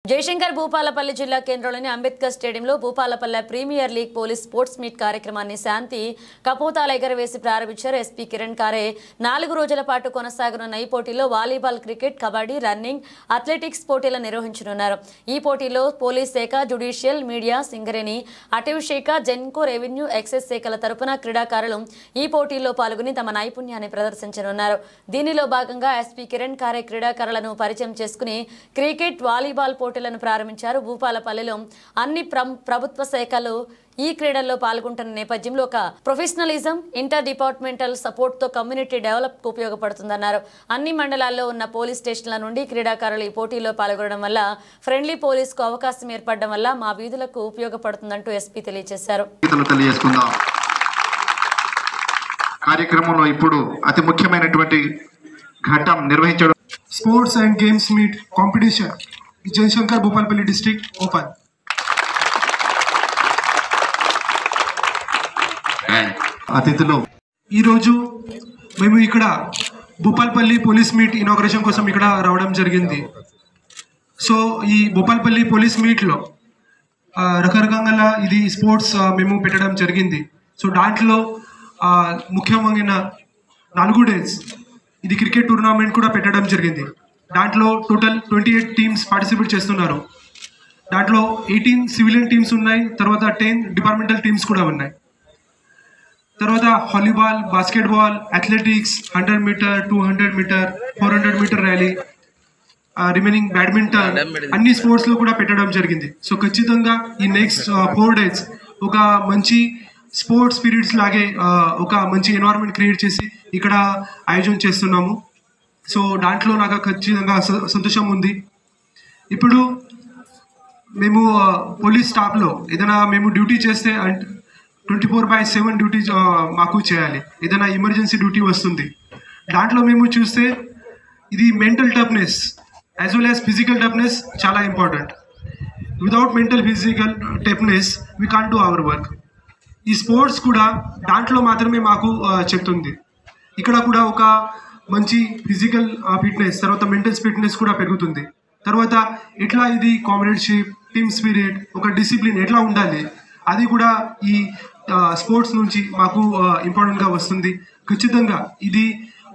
జయశంకర్ భూపాలపల్లి జిల్లా కేంద్రంలోని అంబేద్కర్ స్టేడియంలో Bhupalpally premier league police sports meet కార్యక్రమాన్ని శాంతి కపోతాల ఎగరవేసి ప్రారంభించారు ఎస్పీ కిరణ్ కారే 4 రోజుల పాటు కొనసాగనున్న ఈ పోటీలో volleyball, cricket, kabaddi, running, athletics పోటీలను నిర్వహించనున్నారు. ఈ పోటీలో పోలీస్ శాఖ, జ్యుడిషియల్, మీడియా, సింగరేణి, అటవీ శాఖ, జెన్కో, రెవెన్యూ, ఎక్సైజ్ శాఖల తరపున క్రీడాకారులు ఈ పోటీల్లో పాల్గొని తమ నైపుణ్యాన్ని ప్రదర్శించనున్నారు. దీనిలో భాగంగా ఎస్పీ కిరణ్ కారే క్రీడాకారులను పరిచయం చేసుకుని క్రికెట్, వాలీబాల్ పోటీలను ప్రారంభించారు. భూపాలపల్లిలో అన్ని ప్రభుత్వ శాఖలు ఈ క్రీడల్లో పాల్గొంటున్న నేపథ్యంలో ఒక ప్రొఫెషనలిజం, ఇంటర్ డిపార్ట్మెంటల్ సపోర్ట్ తో కమ్యూనిటీ డెవలప్ ఉపయోగపడుతుందన్నారు. అన్ని మండలాల్లో ఉన్న పోలీస్ స్టేషన్ల నుండి క్రీడాకారులు ఈ పోటీలో పాల్గొనడం వల్ల ఫ్రెండ్లీ పోలీస్ కు అవకాశం ఏర్పడడం వల్ల మా వీధులకు ఉపయోగపడుతుందంటూ ఎస్పీ తెలియజేశారు. కార్యక్రమంలో ఇప్పుడు అతి ముఖ్యమైనటువంటి ఘట్టం నిర్వహించడం sports and games meet competition Jayashankar Bhupalpally district open. అతిథులు ఈరోజు మేము ఇక్కడ భూపాలపల్లి పోలీస్ మీట్ ఇనాగ్రేషన్ కోసం ఇక్కడ రావడం జరిగింది. సో ఈ భూపాలపల్లి పోలీస్ మీట్లో రకరకాల ఇది స్పోర్ట్స్ మేము పెట్టడం జరిగింది. సో దాంట్లో ముఖ్యమైన 4 డేస్ ఇది క్రికెట్ టోర్నమెంట్ కూడా పెట్టడం జరిగింది. దాంట్లో టోటల్ 28 టీమ్స్ పార్టిసిపేట్ చేస్తున్నారు. దాంట్లో 18 సివిలియన్ టీమ్స్ ఉన్నాయి, తర్వాత 10 డిపార్ట్మెంటల్ టీమ్స్ కూడా ఉన్నాయి. తర్వాత volleyball, basketball, athletics, 100 metre, 200 metre, 400 metre rally, remaining badminton, అన్ని స్పోర్ట్స్లో కూడా పెట్టడం జరిగింది. సో ఖచ్చితంగా ఈ నెక్స్ట్ 4 డేస్ ఒక మంచి స్పోర్ట్స్ పీరియడ్స్ లాగే ఒక మంచి ఎన్వైరన్మెంట్ క్రియేట్ చేసి ఇక్కడ ఆయోజన చేస్తున్నాము. సో దాంట్లో నాకు ఖచ్చితంగా సంతోషం ఉంది. ఇప్పుడు మేము పోలీస్ స్టాఫ్లో ఏదైనా మేము డ్యూటీ చేస్తే 24/7 డ్యూటీ మాకు చేయాలి. ఏదైనా ఎమర్జెన్సీ డ్యూటీ వస్తుంది, దాంట్లో మేము చూస్తే ఇది mental toughness as well as physical toughness చాలా important. Without mental physical toughness we can't do our work. ఈ స్పోర్ట్స్ కూడా దాంట్లో మాత్రమే మాకు చెప్తుంది. ఇక్కడ కూడా ఒక మంచి ఫిజికల్ ఫిట్నెస్, తర్వాత మెంటల్ ఫిట్నెస్ కూడా పెరుగుతుంది. తర్వాత ఎట్లా ఇది కాంపిటేటివ్, టీమ్ స్పిరిట్, ఒక డిసిప్లిన్ ఎట్లా ఉండాలి అది కూడా ఈ స్పోర్ట్స్ నుంచి మాకు ఇంపార్టెంట్గా వస్తుంది. ఖచ్చితంగా ఇది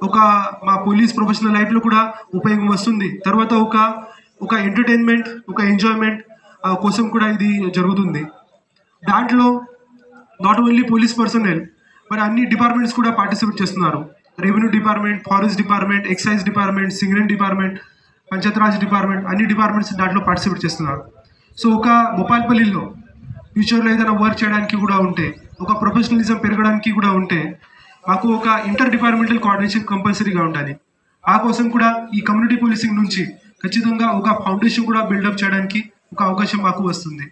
ఒక మా పోలీస్ ప్రొఫెషనల్ లైఫ్లో కూడా ఉపయోగం వస్తుంది. తర్వాత ఒక ఎంటర్టైన్మెంట్, ఒక ఎంజాయ్మెంట్ కోసం కూడా ఇది జరుగుతుంది. దాంట్లో నాట్ ఓన్లీ పోలీస్ పర్సనల్ మరి అన్ని డిపార్ట్మెంట్స్ కూడా పార్టిసిపేట్ చేస్తున్నారు. Revenue department, forest department, excise department, Singareni department, Panchayati Raj department, అన్ని డిపార్ట్మెంట్స్ దాంట్లో పార్టిసిపేట్ చేస్తున్నారు. సో ఒక భూపాలపల్లిలో ఫ్యూచర్లో ఏదైనా వర్క్ చేయడానికి కూడా ఉంటే, ఒక ప్రొఫెషనలిజం పెరగడానికి కూడా ఉంటే మాకు ఒక ఇంటర్ డిపార్ట్మెంటల్ కోఆర్డినేషన్ కంపల్సరీగా ఉండాలి. ఆ కోసం కూడా ఈ కమ్యూనిటీ పోలీసింగ్ నుంచి ఖచ్చితంగా ఒక ఫౌండేషన్ కూడా బిల్డప్ చేయడానికి ఒక అవకాశం మాకు వస్తుంది.